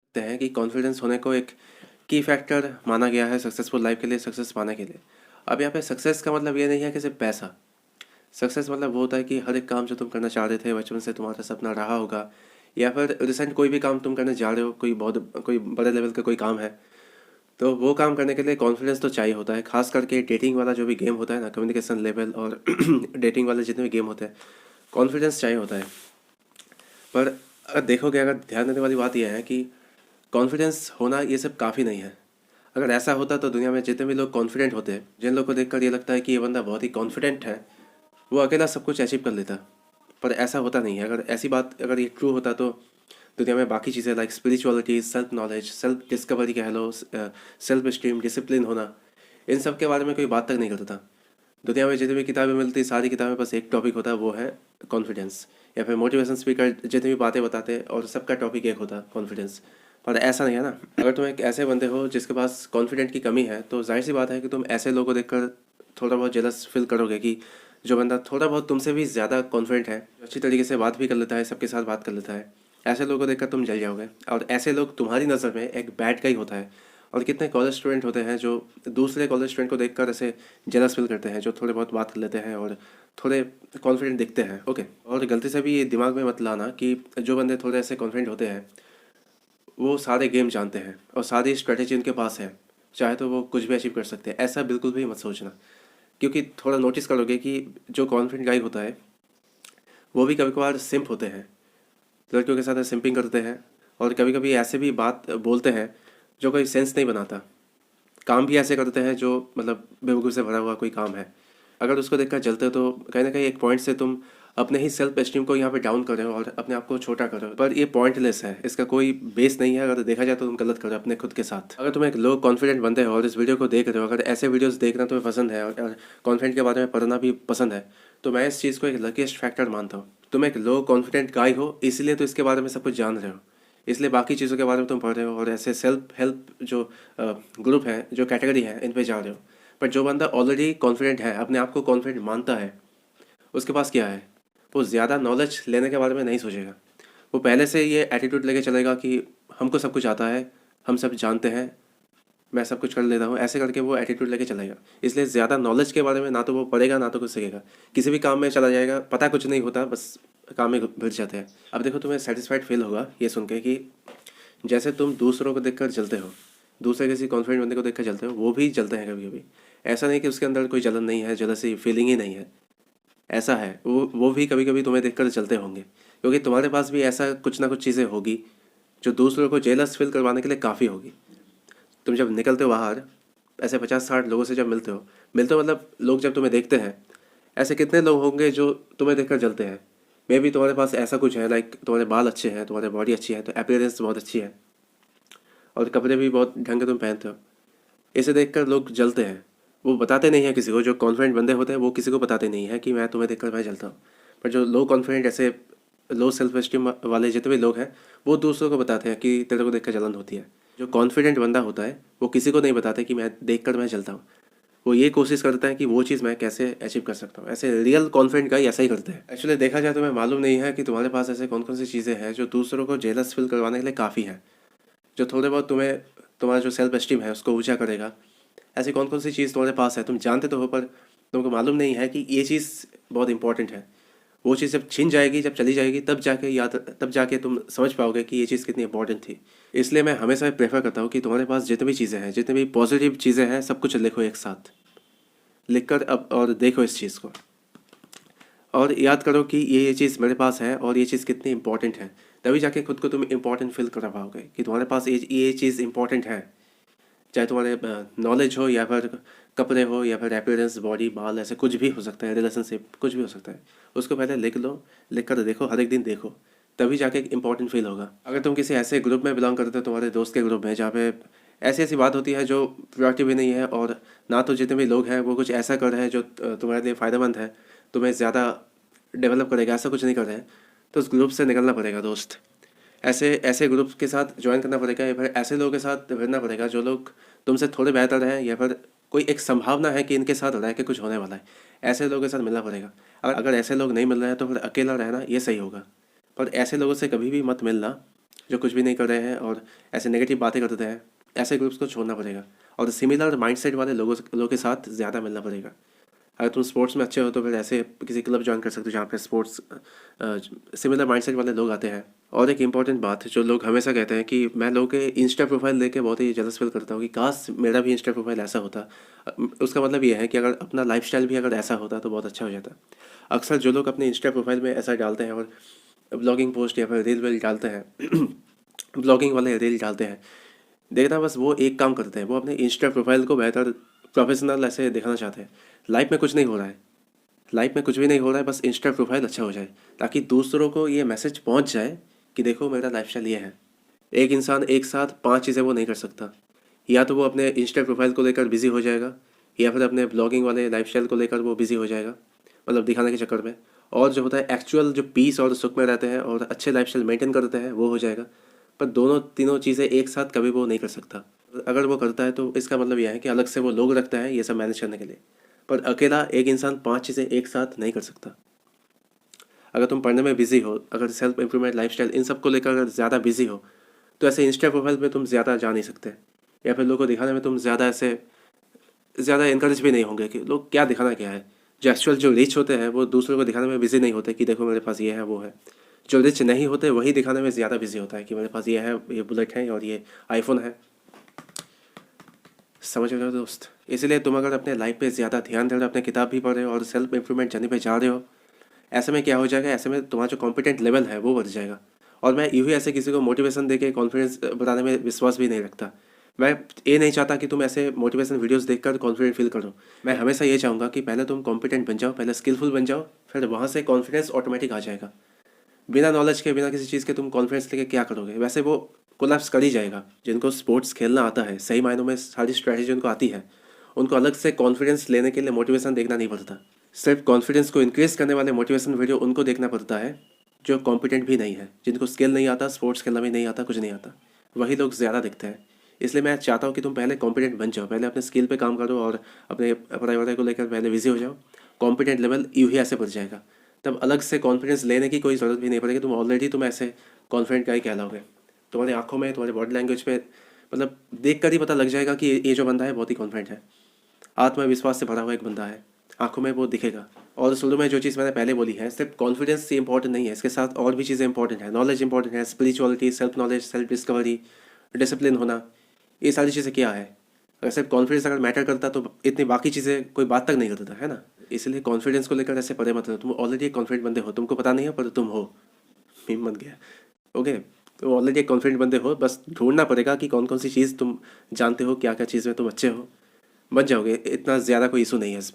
देखते हैं कि कॉन्फिडेंस होने को एक की फैक्टर माना गया है सक्सेसफुल लाइफ के लिए, सक्सेस पाने के लिए। अब यहाँ पे सक्सेस का मतलब ये नहीं है कि सिर्फ पैसा। सक्सेस मतलब वो होता है कि हर एक काम जो तुम करना चाह रहे थे, बचपन से तुम्हारा सपना रहा होगा, या फिर रिसेंट कोई भी काम तुम करने जा रहे हो, कोई बड़े लेवल का कोई काम है, तो वो काम करने के लिए कॉन्फिडेंस तो चाहिए होता है। खास करके डेटिंग वाला जो भी गेम होता है ना, कम्युनिकेशन लेवल और डेटिंग वाले जितने भी गेम होते हैं, कॉन्फिडेंस चाहिए होता है। पर अगर देखोगे, अगर ध्यान देने वाली बात यह है कि कॉन्फिडेंस होना ये सब काफ़ी नहीं है। अगर ऐसा होता तो दुनिया में जितने भी लोग कॉन्फिडेंट होते हैं, जिन लोग को देखकर ये लगता है कि ये बंदा बहुत ही कॉन्फिडेंट है, वो अकेला सब कुछ अचीव कर लेता। पर ऐसा होता नहीं है। अगर ऐसी बात, अगर ये ट्रू होता तो दुनिया में बाकी चीज़ें like spirituality, self knowledge, self discovery कह लो, सेल्फ स्टीम, डिसिप्लिन होना, इन सब के बारे में कोई बात तक नहीं करता। दुनिया में जितनी भी किताबें मिलती, सारी किताबें बस एक टॉपिक होता है, वो है कॉन्फिडेंस। या फिर मोटिवेशन स्पीकर जितनी भी बातें बताते हैं, और सबका टॉपिक एक होता है, कॉन्फिडेंस। पर ऐसा नहीं है ना। अगर तुम एक ऐसे बंदे हो जिसके पास कॉन्फिडेंट की कमी है, तो जाहिर सी बात है कि तुम ऐसे लोगों को देखकर थोड़ा बहुत जेलस फील करोगे कि जो बंदा थोड़ा बहुत तुमसे भी ज़्यादा कॉन्फिडेंट है, जो अच्छी तरीके से बात भी कर लेता है, सबके साथ बात कर लेता है, ऐसे लोगों को देखकर तुम जल जाओगे। और ऐसे लोग तुम्हारी नज़र में एक बैड गाई होता है। और कितने कॉलेज स्टूडेंट होते हैं जो दूसरे कॉलेज स्टूडेंट को देखकर ऐसे जेलस फील करते हैं, जो थोड़े बहुत बात कर लेते हैं और थोड़े कॉन्फिडेंट दिखते हैं। ओके, और गलती से भी ये दिमाग में मत लाना कि जो बंदे थोड़े ऐसे कॉन्फिडेंट होते हैं, वो सारे गेम जानते हैं और सारी स्ट्रेटेजी उनके पास है, चाहे तो वो कुछ भी अचीव कर सकते हैं। ऐसा बिल्कुल भी मत सोचना। क्योंकि थोड़ा नोटिस करोगे कि जो कॉन्फिडेंट गाई होता है, वो भी कभी कभार सिंप होते हैं, लड़कियों के साथ सिंपिंग करते हैं, और कभी कभी ऐसे भी बात बोलते हैं जो कोई सेंस नहीं बनाता। काम भी ऐसे करते हैं जो मतलब बेवकूफ़ी से भरा हुआ कोई काम है। अगर उसको देखकर जलते हो तो कहीं ना कहीं एक पॉइंट से तुम अपने ही सेल्फ एस्टीम को यहाँ पे डाउन कर रहे हो और अपने आप को छोटा कर रहे हो। पर ये पॉइंटलेस है, इसका कोई बेस नहीं है। अगर देखा जाए तो तुम गलत कर रहे हो अपने खुद के साथ। अगर तुम एक लो कॉन्फिडेंट बंदे हो और इस वीडियो को देख रहे हो, अगर ऐसे वीडियोस देखना तुम्हें पसंद है और कॉन्फिडेंट के बारे में पढ़ना भी पसंद है, तो मैं इस चीज़ को एक लकीस्ट फैक्टर मानता हूँ। तुम एक लो कॉन्फिडेंट गाय हो, इसलिए तो इसके बारे में सब कुछ जान रहे हो, इसलिए बाकी चीज़ों के बारे में तुम पढ़ रहे हो और ऐसे सेल्फ हेल्प जो ग्रुप है, जो कैटेगरी है, इन पे जा रहे हो। पर जो बंदा ऑलरेडी कॉन्फिडेंट है, अपने आप को कॉन्फिडेंट मानता है, उसके पास क्या है? वो ज़्यादा नॉलेज लेने के बारे में नहीं सोचेगा। वो पहले से ये एटीट्यूड लेके चलेगा कि हमको सब कुछ आता है, हम सब जानते हैं, मैं सब कुछ कर लेता हूँ, ऐसे करके वो एटीट्यूड लेके चलेगा। इसलिए ज़्यादा नॉलेज के बारे में ना तो वो पढ़ेगा, ना तो कुछ सीखेगा। किसी भी काम में चला जाएगा, पता कुछ नहीं होता, बस काम में भिड़ जाते हैं। अब देखो, तुम्हें सेटिस्फाइड फील होगा ये सुन के कि जैसे तुम दूसरों को देखकर जलते हो, दूसरे किसी कॉन्फिडेंट बंदे को देखकर जलते हो, वो भी जलते हैं कभी कभी। ऐसा नहीं कि उसके अंदर कोई जलन नहीं है, जलसी फीलिंग ही नहीं है। ऐसा है, वो भी कभी कभी तुम्हें देखकर जलते होंगे, क्योंकि तुम्हारे पास भी ऐसा कुछ ना कुछ चीज़ें होगी जो दूसरों को जेलस फील करवाने के लिए काफ़ी होगी। तुम जब निकलते हो बाहर, ऐसे 50-60 लोगों से जब मिलते हो मतलब लोग जब तुम्हें देखते हैं, ऐसे कितने लोग होंगे जो तुम्हें देखकर जलते हैं। मे भी तुम्हारे पास ऐसा कुछ है, लाइक तुम्हारे बाल अच्छे हैं, तुम्हारी बॉडी अच्छी है, तो अपीयरेंस बहुत अच्छी है, और कपड़े भी बहुत ढंग के तुम पहनते हो। इसे देखकर लोग जलते हैं। वो बताते नहीं है किसी को, जो कॉन्फिडेंट बंदे होते हैं वो किसी को बताते नहीं है कि मैं तुम्हें देखकर मैं जलता हूँ। पर जो लो कॉन्फिडेंट, ऐसे लो सेल्फ एस्टीम वाले जितने भी लोग हैं, वो दूसरों को बताते हैं कि तेरे को देखकर जलन होती है। जो कॉन्फिडेंट बंदा होता है वो किसी को नहीं बताते कि मैं देखकर मैं जलता हूँ। वो ये कोशिश करता है कि वो चीज़ मैं कैसे अचीव कर सकता हूँ। ऐसे रियल कॉन्फिडेंट गाई ऐसा ही करते हैं। एक्चुअली देखा जाए तो मैं मालूम नहीं है कि तुम्हारे पास ऐसे कौन कौन सी चीज़ें हैं जो दूसरों को जेलस फील करवाने के लिए काफ़ी है, जो थोड़े बहुत तुम्हें, तुम्हारा जो सेल्फ एस्टीम है उसको ऊंचा करेगा। ऐसी कौन कौन सी चीज़ तुम्हारे पास है, तुम जानते तो हो, पर तुमको मालूम नहीं है कि ये चीज़ बहुत इंपॉर्टेंट है। वो चीज़ जब छिन जाएगी, जब चली जाएगी, तब जाके तुम समझ पाओगे कि ये चीज़ कितनी इंपॉर्टेंट थी। इसलिए मैं हमेशा प्रेफर करता हूँ कि तुम्हारे पास जितनी भी चीज़ें हैं, जितनी भी पॉजिटिव चीज़ें हैं, सब कुछ लिखो एक साथ, लिखकर अब और देखो इस चीज़ को, और याद करो कि ये चीज़ मेरे पास है और ये चीज़ कितनी इंपॉर्टेंट है। तभी जाके खुद को तुम इंपॉर्टेंट फील कर पाओगे कि तुम्हारे पास ये चीज़ इंपॉर्टेंट है। चाहे तुम्हारे नॉलेज हो, या फिर कपड़े हो, या फिर अपीयरेंस, बॉडी, बाल, ऐसे कुछ भी हो सकता है, रिलेशनशिप, कुछ भी हो सकता है। उसको पहले लिख लो, लिख कर देखो, हर एक दिन देखो, तभी जाके इंपॉर्टेंट फील होगा। अगर तुम किसी ऐसे ग्रुप में बिलोंग करते हो, तुम्हारे दोस्त के ग्रुप में, जहाँ पे ऐसी ऐसी बात होती है जो प्रोडक्टिव भी नहीं है, और ना तो जितने भी लोग हैं वो कुछ ऐसा कर रहे हैं जो तुम्हारे लिए फ़ायदेमंद है, तुम्हें ज़्यादा डेवलप करेगा, ऐसा कुछ नहीं कर रहे हैं, तो उस ग्रुप से निकलना पड़ेगा दोस्त। ऐसे ऐसे ग्रुप के साथ ज्वाइन करना पड़ेगा, या फिर ऐसे लोगों के साथ रहना पड़ेगा जो लोग तुमसे थोड़े बेहतर हैं, या फिर कोई एक संभावना है कि इनके साथ रह के कुछ होने वाला है। ऐसे लोगों के साथ मिलना पड़ेगा। अगर ऐसे लोग नहीं मिल रहे हैं तो फिर अकेला रहना ये सही होगा। पर ऐसे लोगों से कभी भी मत मिलना जो कुछ भी नहीं कर रहे हैं और ऐसे नेगेटिव बातें करते हैं, ऐसे ग्रुप्स को छोड़ना पड़ेगा और सिमिलर माइंडसेट वाले लोगों के साथ ज़्यादा मिलना पड़ेगा। अगर तुम स्पोर्ट्स में अच्छे हो तो फिर ऐसे किसी क्लब ज्वाइन कर सकते हो जहाँ पे स्पोर्ट्स सिमिलर माइंडसेट वाले लोग आते हैं। और एक इम्पॉर्टेंट बात जो लोग हमेशा कहते हैं कि मैं लोगों के इंस्टा प्रोफाइल देख के बहुत ही जेलस फील करता हूँ कि काश मेरा भी इंस्टा प्रोफाइल ऐसा होता। उसका मतलब ये है कि अगर अपना लाइफस्टाइल भी अगर ऐसा होता तो बहुत अच्छा हो जाता। अक्सर जो लोग अपने इंस्टा प्रोफाइल में ऐसा डालते हैं और ब्लॉगिंग पोस्ट या फिर रील वील डालते हैं ब्लॉगिंग वाले रील डालते हैं, देखना बस वो एक काम करते हैं, वो अपने इंस्टा प्रोफाइल को बेहतर प्रोफेशनल ऐसे दिखाना चाहते हैं। लाइफ में कुछ नहीं हो रहा है, लाइफ में कुछ भी नहीं हो रहा है, बस इंस्टा प्रोफाइल अच्छा हो जाए ताकि दूसरों को ये मैसेज पहुंच जाए कि देखो मेरा लाइफस्टाइल ये है। एक इंसान एक साथ 5 चीज़ें वो नहीं कर सकता। या तो वो अपने इंस्टा प्रोफाइल को लेकर बिजी हो जाएगा, या फिर अपने ब्लॉगिंग वाले लाइफस्टाइल को लेकर वो बिजी हो जाएगा, मतलब दिखाने के चक्कर में। और जो होता है एक्चुअल जो पीस और सुख में रहते हैं और अच्छे लाइफस्टाइल मेंटेन करते हैं वो हो जाएगा। पर दोनों तीनों चीज़ें एक साथ कभी वो नहीं कर सकता। अगर वो करता है तो इसका मतलब यह है कि अलग से वो लोग रखता है ये सब मैनेज करने के लिए, पर अकेला एक इंसान 5 चीज़ें एक साथ नहीं कर सकता। अगर तुम पढ़ने में बिजी हो, अगर सेल्फ इम्प्रूवमेंट लाइफस्टाइल इन सब को लेकर अगर ज़्यादा बिजी हो तो ऐसे इंस्टा प्रोफाइल पे तुम ज़्यादा जा नहीं सकते, या फिर लोगों को दिखाने में तुम ज़्यादा ऐसे ज़्यादा इनकरेज भी नहीं होंगे कि लोग क्या दिखाना क्या है। जो एक्चुअल जो रिच होते हैं वो दूसरों को दिखाने में बिजी नहीं होते कि देखो मेरे पास ये है वो है। जो रिच नहीं होते वही दिखाने में ज़्यादा बिजी होता है कि मेरे पास ये है, ये बुलेट है और ये आईफोन है। समझ रहे हो दोस्त? इसलिए तुम अगर अपने लाइफ पे ज़्यादा ध्यान दे रहे हो, अपने किताब भी पढ़ रहे हो और सेल्फ इम्प्रूवमेंट जर्नी पे जा रहे हो, ऐसे में क्या हो जाएगा, ऐसे में तुम्हारा जो कॉम्पिटेंट लेवल है वो बढ़ जाएगा। और मैं यूँ ही ऐसे किसी को मोटिवेशन दे के कॉन्फिडेंस बढ़ाने में विश्वास भी नहीं रखता। मैं ये नहीं चाहता कि तुम ऐसे मोटिवेशन वीडियोस देखकर कॉन्फिडेंट फील करो। मैं हमेशा ये चाहूँगा कि पहले तुम कॉम्पिटेंट बन जाओ, पहले स्किलफुल बन जाओ, फिर वहाँ से कॉन्फिडेंस ऑटोमेटिक आ जाएगा। बिना नॉलेज के, बिना किसी चीज़ के तुम कॉन्फिडेंस लेके क्या करोगे? वैसे वो कोलैप्स कर ही जाएगा। जिनको स्पोर्ट्स खेलना आता है, सही मायनों में सारी स्ट्रैटेजी उनको आती है, उनको अलग से कॉन्फिडेंस लेने के लिए मोटिवेशन देखना नहीं पड़ता। सिर्फ कॉन्फिडेंस को इंक्रीज करने वाले मोटिवेशन वीडियो उनको देखना पड़ता है जो कॉम्पिटेंट भी नहीं है, जिनको स्किल नहीं आता, स्पोर्ट्स खेलना भी नहीं आता, कुछ नहीं आता, वही लोग ज़्यादा दिखते हैं। इसलिए मैं चाहता हूँ कि तुम पहले कॉम्पिटेंट बन जाओ, पहले अपने स्किल पे काम करो और अपने पढ़ाई वढ़ाई को लेकर पहले बिजी हो जाओ। कॉम्पिटेंट लेवल यूँ ही ऐसे बढ़ जाएगा, तब अलग से कॉन्फिडेंस लेने की कोई ज़रूरत भी नहीं पड़ेगी। तुम ऐसे कॉन्फिडेंट का ही कहलाओगे। तुम्हारी आंखों में, तुम्हारे बॉडी लैंग्वेज पे, मतलब देख कर ही पता लग जाएगा कि ये जो बंदा है बहुत ही कॉन्फिडेंट है, आत्मविश्वास से भरा हुआ एक बंदा है, आंखों में वो दिखेगा। और शुरू में जो चीज़ मैंने पहले बोली है, सिर्फ कॉन्फिडेंस से इंपॉर्टेंट नहीं है, इसके साथ और भी चीज़ें इंपॉर्टेंट है। नॉलेज इंपॉर्टेंट है, spirituality, self knowledge, self discovery, discipline होना, ये सारी चीज़ें क्या है। अगर सिर्फ कॉन्फिडेंस अगर मैटर करता तो इतनी बाकी चीज़ें कोई बात तक नहीं करता, है ना। इसलिए कॉन्फिडेंस को लेकर ऐसे परे मत रहो। तुम ऑलरेडी एक कॉन्फिडेंट बंदे हो, तुमको पता नहीं है पर तुम हो। मीम बन गया। ओके, तो ऑलरेडी एक कॉन्फिडेंट बंदे हो, बस ढूंढना पड़ेगा कि कौन कौन सी चीज़ तुम जानते हो, क्या क्या चीज़ में तुम अच्छे हो, बच जाओगे। इतना ज़्यादा कोई इशू नहीं है इसमें।